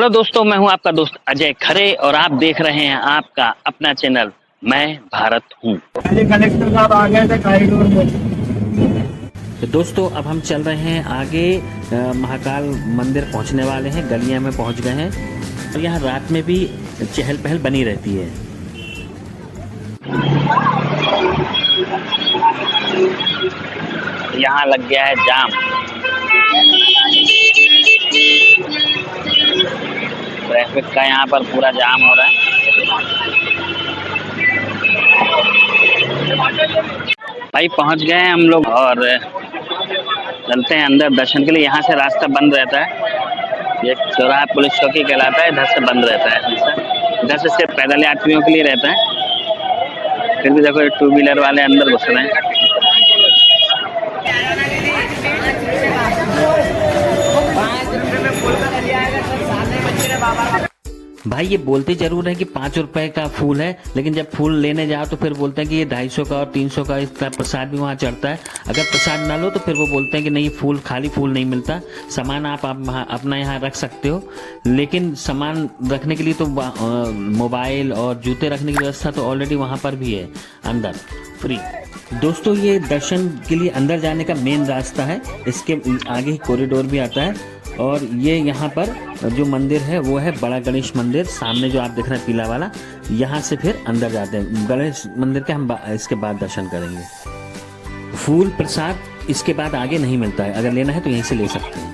Hello दोस्तों, मैं हूं आपका दोस्त अजय खरे और आप देख रहे हैं आपका अपना चैनल मैं भारत हूं। कलेक्टर साहब आ गए थे कॉरिडोर में। तो दोस्तों अब हम चल रहे हैं आगे महाकाल मंदिर पहुंचने वाले हैं। गलियां में पहुंच गए हैं और यहाँ रात में भी चहल पहल बनी रहती है। यहाँ लग गया है जाम। ट्रैफिक का यहाँ पर पूरा जाम हो रहा है। भाई पहुंच गए हैं हम लोग और चलते हैं अंदर दर्शन के लिए। यहाँ से रास्ता बंद रहता है, ये चौराहा पुलिस चौकी कहलाता है, इधर से बंद रहता है हमेशा। इधर से सिर्फ पैदल यात्रियों के लिए रहता है। फिर भी देखो ये टू व्हीलर वाले अंदर घुस रहे हैं। भाई ये बोलते जरूर है कि 5 रुपए का फूल है, लेकिन जब फूल लेने जाओ तो फिर बोलते हैं कि ये 250 का और 300 का इसका प्रसाद भी वहाँ चढ़ता है। अगर प्रसाद ना लो तो फिर वो बोलते हैं कि नहीं, फूल खाली फूल नहीं मिलता, सामान आप अपना यहाँ रख सकते हो। लेकिन सामान रखने के लिए तो मोबाइल और जूते रखने की व्यवस्था तो ऑलरेडी वहाँ पर भी है अंदर फ्री। दोस्तों ये दर्शन के लिए अंदर जाने का मेन रास्ता है, इसके आगे ही कॉरिडोर भी आता है। और ये यहाँ पर जो मंदिर है वो है बड़ा गणेश मंदिर, सामने जो आप देख रहे हैं पीला वाला। यहाँ से फिर अंदर जाते हैं गणेश मंदिर के, हम इसके बाद दर्शन करेंगे। फूल प्रसाद इसके बाद आगे नहीं मिलता है, अगर लेना है तो यहीं से ले सकते हैं।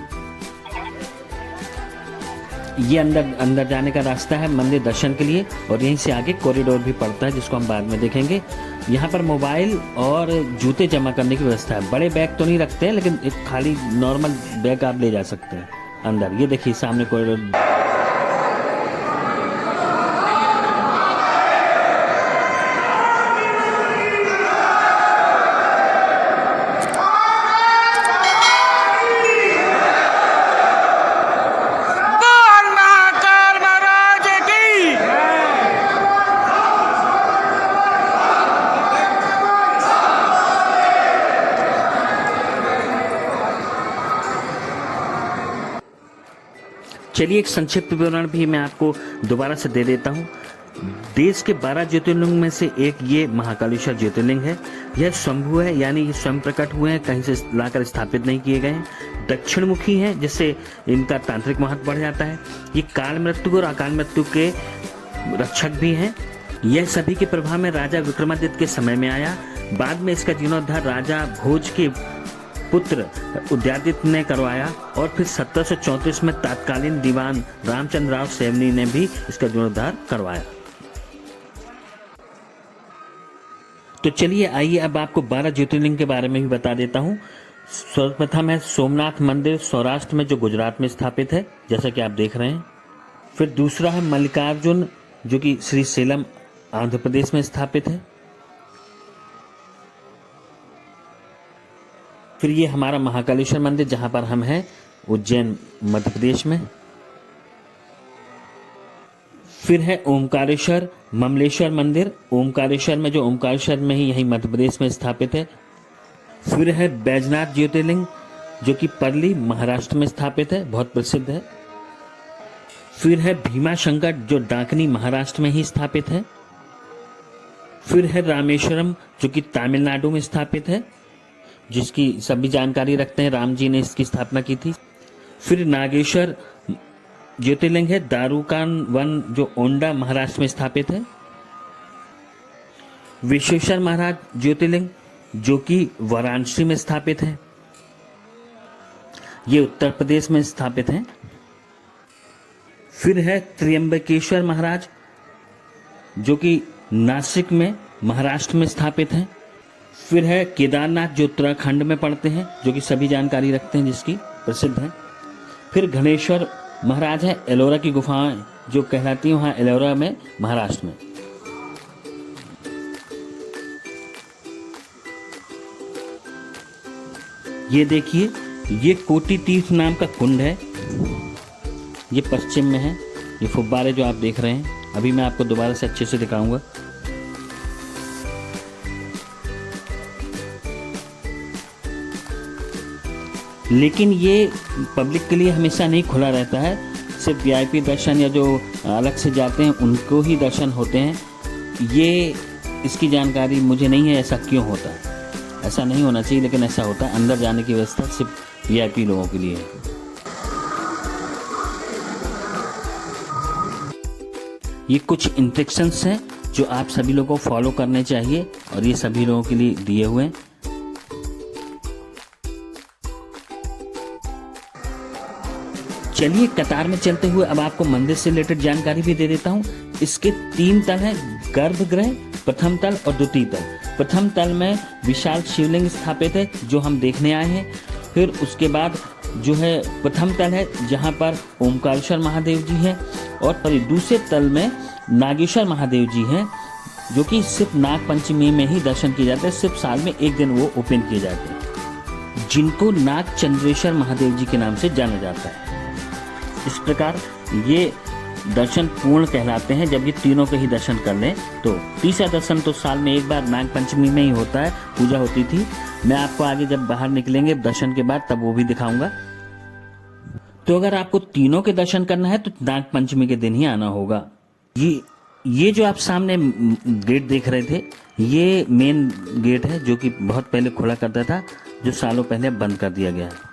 ये अंदर जाने का रास्ता है मंदिर दर्शन के लिए, और यहीं से आगे कॉरिडोर भी पड़ता है जिसको हम बाद में देखेंगे। यहाँ पर मोबाइल और जूते जमा करने की व्यवस्था है। बड़े बैग तो नहीं रखते हैं, लेकिन एक खाली नॉर्मल बैग आप ले जा सकते हैं अंदर। ये देखिए सामने कॉरिडोर। चलिए एक संक्षिप्त विवरण भी मैं आपको दोबारा से दे देता हूँ। देश के 12 ज्योतिर्लिंग में से एक ये महाकालेश्वर ज्योतिर्लिंग है। यह स्वयंभू है, यानी ये स्वयं प्रकट हुए हैं, कहीं से लाकर स्थापित नहीं किए गए हैं। दक्षिण मुखी हैं, जिससे इनका तांत्रिक महत्व बढ़ जाता है। ये काल मृत्यु और अकाल मृत्यु के रक्षक भी हैं। यह सभी के प्रभाव में राजा विक्रमादित्य के समय में आया। बाद में इसका जीर्णोद्धार राजा भोज के पुत्र उदयादित्य ने करवाया, और फिर 1734 में तत्कालीन दीवान रामचंद्र राव सैनी ने भी इसका जीर्णोद्धार करवाया। तो चलिए आइए अब आपको 12 ज्योतिर्लिंग के बारे में भी बता देता हूँ। सर्वप्रथम है सोमनाथ मंदिर, सौराष्ट्र में, जो गुजरात में स्थापित है, जैसा कि आप देख रहे हैं। फिर दूसरा है मल्लिकार्जुन, जो कि श्री सेलम आंध्र प्रदेश में स्थापित है। फिर ये हमारा महाकालेश्वर मंदिर, जहां पर हम हैं, उज्जैन मध्य प्रदेश में। फिर है ओमकारेश्वर ममलेश्वर मंदिर, ओमकारेश्वर में, जो ओमकारेश्वर में ही यही मध्य प्रदेश में स्थापित है। फिर है बैजनाथ ज्योतिर्लिंग, जो कि परली महाराष्ट्र में स्थापित है, बहुत प्रसिद्ध है। फिर है भीमा शंकर, जो डाकनी महाराष्ट्र में ही स्थापित है। फिर है रामेश्वरम, जो कि तमिलनाडु में स्थापित है, जिसकी सभी जानकारी रखते हैं, राम जी ने इसकी स्थापना की थी। फिर नागेश्वर ज्योतिर्लिंग है, दारुकान वन, जो ओंडा महाराष्ट्र में स्थापित है। विश्वेश्वर महाराज ज्योतिर्लिंग, जो कि वाराणसी में स्थापित है, ये उत्तर प्रदेश में स्थापित है। फिर है त्र्यंबकेश्वर महाराज, जो कि नासिक में महाराष्ट्र में स्थापित है। फिर है केदारनाथ, जो उत्तराखंड में पड़ते हैं, जो कि सभी जानकारी रखते हैं, जिसकी प्रसिद्ध है। फिर गणेश्वर महाराज है, एलोरा की गुफाएं जो कहलाती हैं, वहाँ एलोरा में, महाराष्ट्र में। ये देखिए, ये कोटि तीर्थ नाम का कुंड है, ये पश्चिम में है। ये फुब्बारे जो आप देख रहे हैं, अभी मैं आपको दोबारा से अच्छे से दिखाऊंगा। लेकिन ये पब्लिक के लिए हमेशा नहीं खुला रहता है। सिर्फ वीआईपी दर्शन या जो अलग से जाते हैं उनको ही दर्शन होते हैं। ये इसकी जानकारी मुझे नहीं है ऐसा क्यों होता है। ऐसा नहीं होना चाहिए, लेकिन ऐसा होता है। अंदर जाने की व्यवस्था सिर्फ वीआईपी लोगों के लिए है। ये कुछ इंस्ट्रक्शंस हैं जो आप सभी लोगों को फॉलो करने चाहिए और ये सभी लोगों के लिए दिए हुए हैं। चलिए कतार में चलते हुए अब आपको मंदिर से रिलेटेड जानकारी भी दे देता हूँ। इसके 3 तल हैं, गर्भगृह, प्रथम तल और द्वितीय तल। प्रथम तल में विशाल शिवलिंग स्थापित है जो हम देखने आए हैं। फिर उसके बाद जो है प्रथम तल है जहाँ पर ओमकारेश्वर महादेव जी हैं, और दूसरे तल में नागेश्वर महादेव जी हैं जो कि सिर्फ नाग पंचमी में ही दर्शन किए जाते हैं। सिर्फ साल में एक दिन वो ओपन किए जाते हैं, जिनको नाग चंद्रेश्वर महादेव जी के नाम से जाना जाता है। इस प्रकार ये दर्शन पूर्ण कहलाते हैं जब ये तीनों के ही दर्शन कर लें। तो तीसरा दर्शन तो साल में एक बार नाग पंचमी में ही होता है, पूजा होती थी। मैं आपको आगे जब बाहर निकलेंगे दर्शन के बाद तब वो भी दिखाऊंगा। तो अगर आपको तीनों के दर्शन करना है तो नाग पंचमी के दिन ही आना होगा। ये जो आप सामने गेट देख रहे थे, ये मेन गेट है जो कि बहुत पहले खुला करता था, जो सालों पहले बंद कर दिया गया है।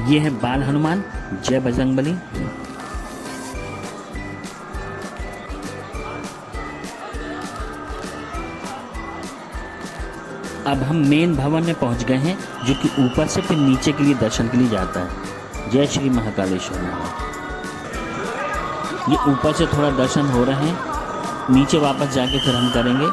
ये है बाल हनुमान, जय बजरंगबली। अब हम मेन भवन में पहुंच गए हैं जो कि ऊपर से फिर नीचे के लिए दर्शन के लिए जाता है। जय श्री महाकालेश्वर महाराज। ये ऊपर से थोड़ा दर्शन हो रहे हैं, नीचे वापस जाके फिर हम करेंगे।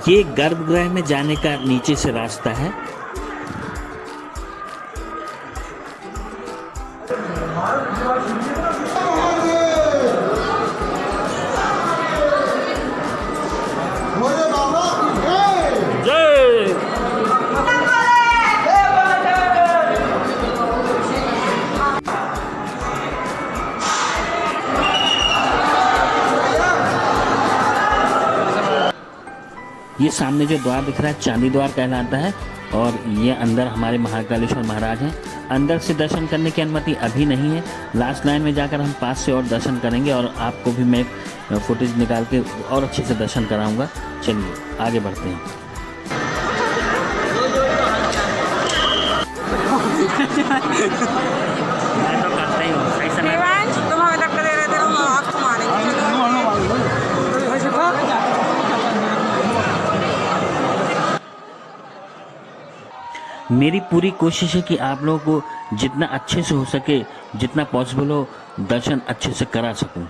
ये गर्भगृह में जाने का नीचे से रास्ता है। ये सामने जो द्वार दिख रहा है चांदी द्वार कहलाता है, और ये अंदर हमारे महाकालेश्वर महाराज हैं। अंदर से दर्शन करने की अनुमति अभी नहीं है। लास्ट लाइन में जाकर हम पास से और दर्शन करेंगे और आपको भी मैं फुटेज निकाल के और अच्छे से दर्शन कराऊंगा। चलिए आगे बढ़ते हैं। मैं तो करता ही हूँ, सही समय तुम हमें धक्का दे रहे थे, हम आपको मारेंगे। मेरी पूरी कोशिश है कि आप लोगों को जितना अच्छे से हो सके, जितना पॉसिबल हो, दर्शन अच्छे से करा सकूं।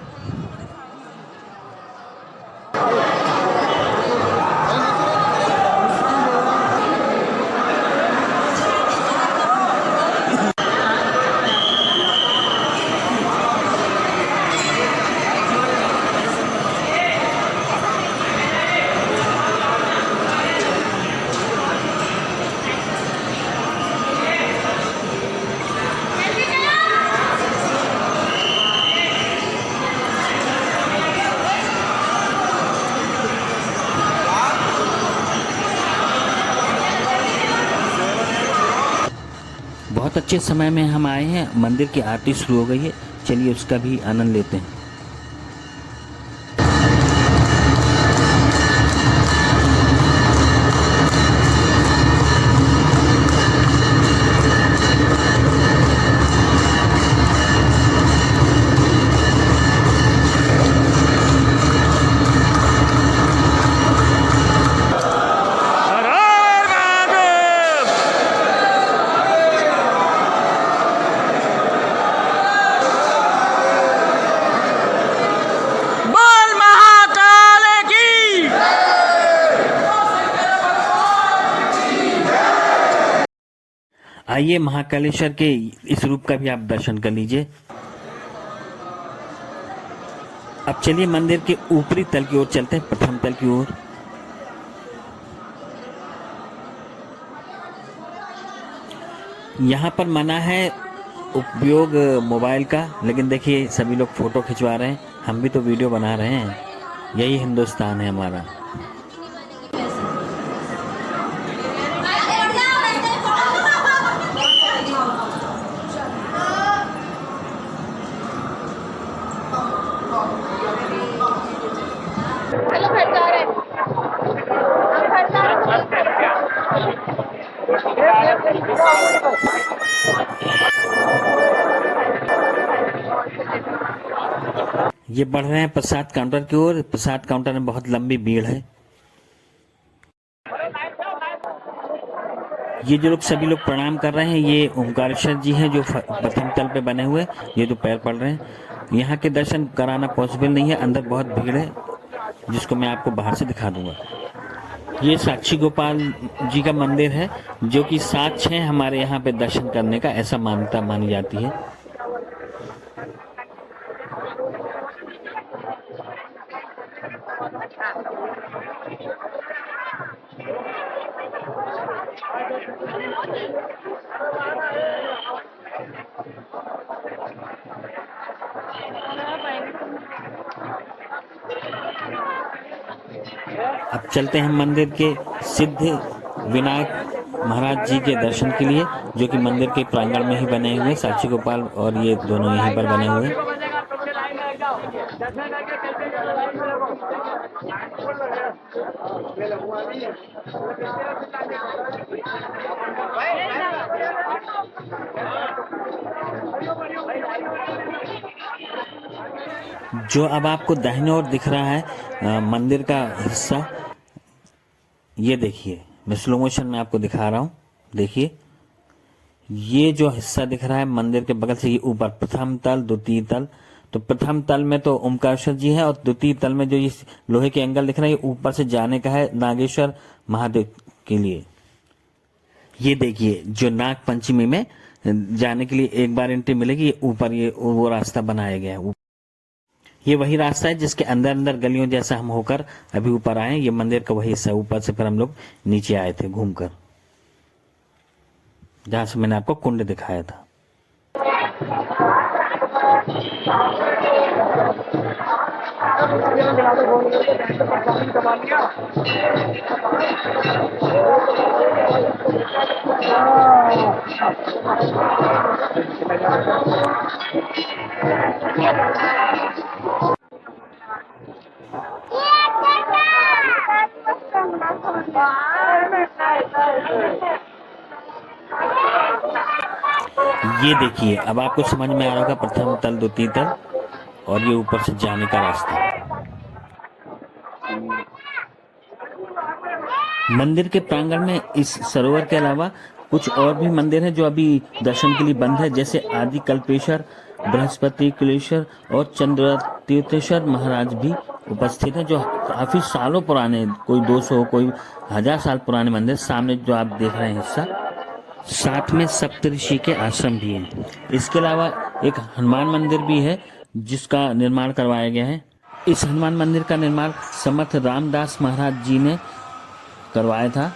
बहुत अच्छे समय में हम आए हैं। मंदिर की आरती शुरू हो गई है, चलिए उसका भी आनंद लेते हैं। आइए महाकालेश्वर के इस रूप का भी आप दर्शन कर लीजिए। अब चलिए मंदिर के ऊपरी तल की ओर चलते हैं, प्रथम तल की ओर। यहाँ पर मना है उपयोग मोबाइल का, लेकिन देखिए सभी लोग फ़ोटो खिंचवा रहे हैं, हम भी तो वीडियो बना रहे हैं। यही हिंदुस्तान है हमारा। ये बढ़ रहे हैं प्रसाद काउंटर की ओर। प्रसाद काउंटर में बहुत लंबी भीड़ है। ये जो लोग सभी लोग प्रणाम कर रहे हैं, ये ओमकारेश्वर जी हैं जो प्रथम तल पे बने हुए। ये जो पैर पड़ रहे हैं, यहाँ के दर्शन कराना पॉसिबल नहीं है, अंदर बहुत भीड़ है, जिसको मैं आपको बाहर से दिखा दूंगा। ये साक्षी गोपाल जी का मंदिर है, जो कि साक्ष्य है हमारे यहाँ पे दर्शन करने का, ऐसा मान्यता मानी जाती है। अब चलते हैं मंदिर के सिद्ध विनायक महाराज जी के दर्शन के लिए, जो कि मंदिर के प्रांगण में ही बने हुए। साक्षी गोपाल और ये दोनों यहीं पर बने हुए। जो अब आपको दाहिने ओर दिख रहा है मंदिर का हिस्सा, ये देखिए, मैं स्लो मोशन में आपको दिखा रहा हूँ। देखिए, ये जो हिस्सा दिख रहा है मंदिर के बगल से, ये ऊपर प्रथम तल, द्वितीय तल। तो प्रथम तल में तो ओमकारेश्वर जी है, और द्वितीय तल में जो ये लोहे के एंगल दिख रहा है, ये ऊपर से जाने का है नागेश्वर महादेव के लिए। ये देखिए, जो नाग पंचमी में जाने के लिए एक बार एंट्री मिलेगी, ये ऊपर ये वो रास्ता बनाया गया है। ये वही रास्ता है जिसके अंदर अंदर गलियों जैसा हम होकर अभी ऊपर आए। ये मंदिर का वही हिस्सा, ऊपर से फिर हम लोग नीचे आए थे घूमकर, जहां से मैंने आपको कुंड दिखाया था। ये देखिए, अब आपको समझ में आ रहा होगा प्रथम तल, द्वितीय तल, और ये ऊपर से जाने का रास्ता। मंदिर के प्रांगण में इस सरोवर के अलावा कुछ और भी मंदिर हैं जो अभी दर्शन के लिए बंद है, जैसे आदि कल्पेश्वर, बृहस्पति कुलेश्वर और चंद्र तीर्थेश्वर महाराज भी उपस्थित हैं, जो काफी सालों पुराने, कोई 200 कोई 1000 साल पुराने मंदिर। सामने जो आप देख रहे हैं हिस्सा, साथ में सप्तऋषि के आश्रम भी हैं। इसके अलावा एक हनुमान मंदिर भी है जिसका निर्माण करवाया गया है। इस हनुमान मंदिर का निर्माण समर्थ रामदास महाराज जी ने करवाया था,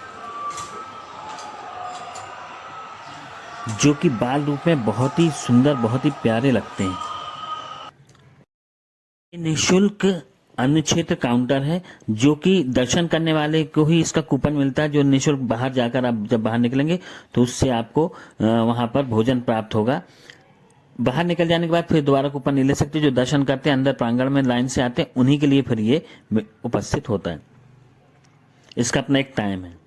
जो कि बाल रूप में बहुत ही सुंदर, बहुत ही प्यारे लगते हैं। निःशुल्क अन्न क्षेत्र काउंटर है, जो कि दर्शन करने वाले को ही इसका कूपन मिलता है, जो निःशुल्क बाहर जाकर आप जब बाहर निकलेंगे तो उससे आपको वहां पर भोजन प्राप्त होगा। बाहर निकल जाने के बाद फिर दोबारा कूपन नहीं ले सकते। जो दर्शन करते हैं अंदर प्रांगण में लाइन से आते हैं, उन्हीं के लिए फिर ये उपस्थित होता है। इसका अपना एक टाइम है।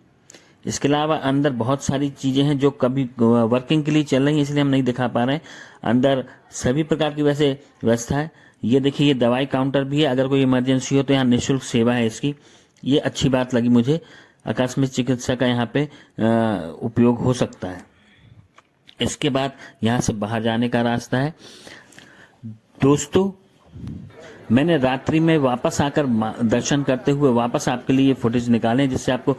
इसके अलावा अंदर बहुत सारी चीजें हैं जो कभी वर्किंग के लिए चल रही हैं, इसलिए हम नहीं दिखा पा रहे हैं। अंदर सभी प्रकार की वैसे व्यवस्था है। ये देखिए, ये दवाई काउंटर भी है, अगर कोई इमरजेंसी हो तो यहाँ निःशुल्क सेवा है इसकी। ये अच्छी बात लगी मुझे, आकस्मिक चिकित्सा का यहाँ पे उपयोग हो सकता है। इसके बाद यहाँ से बाहर जाने का रास्ता है। दोस्तों, मैंने रात्रि में वापस आकर दर्शन करते हुए वापस आपके लिए फुटेज निकाले, जिससे आपको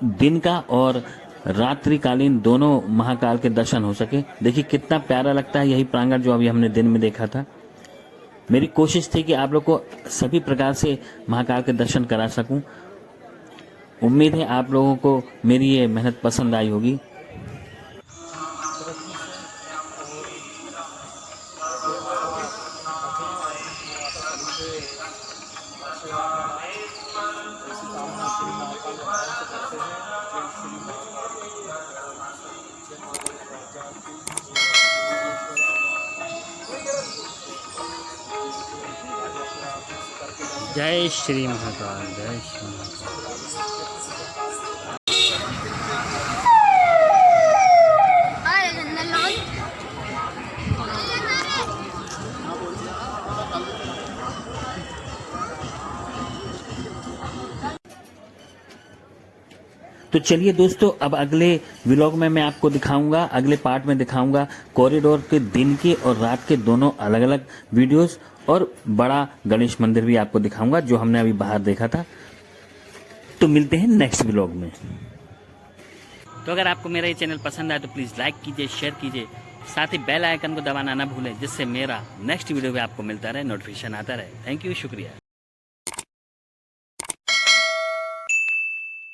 दिन का और रात्रिकालीन दोनों महाकाल के दर्शन हो सके। देखिए कितना प्यारा लगता है यही प्रांगण जो अभी हमने दिन में देखा था। मेरी कोशिश थी कि आप लोग को सभी प्रकार से महाकाल के दर्शन करा सकूं। उम्मीद है आप लोगों को मेरी ये मेहनत पसंद आई होगी। ऐसी कामना श्री महाकाल भगवान से करते हैं। जय श्री महाकाल जय महाकाल राजा की जय श्री महाकाल, जय श्री महाकाल। तो चलिए दोस्तों, अब अगले व्लॉग में मैं आपको दिखाऊंगा, अगले पार्ट में दिखाऊंगा कॉरिडोर के दिन के और रात के दोनों अलग अलग वीडियोस, और बड़ा गणेश मंदिर भी आपको दिखाऊंगा जो हमने अभी बाहर देखा था। तो मिलते हैं नेक्स्ट व्लॉग में। तो अगर आपको मेरा ये चैनल पसंद आए तो प्लीज़ लाइक कीजिए, शेयर कीजिए, साथ ही बेल आइकन को दबाना ना भूलें, जिससे मेरा नेक्स्ट वीडियो भी आपको मिलता रहे, नोटिफिकेशन आता रहे। थैंक यू, शुक्रिया।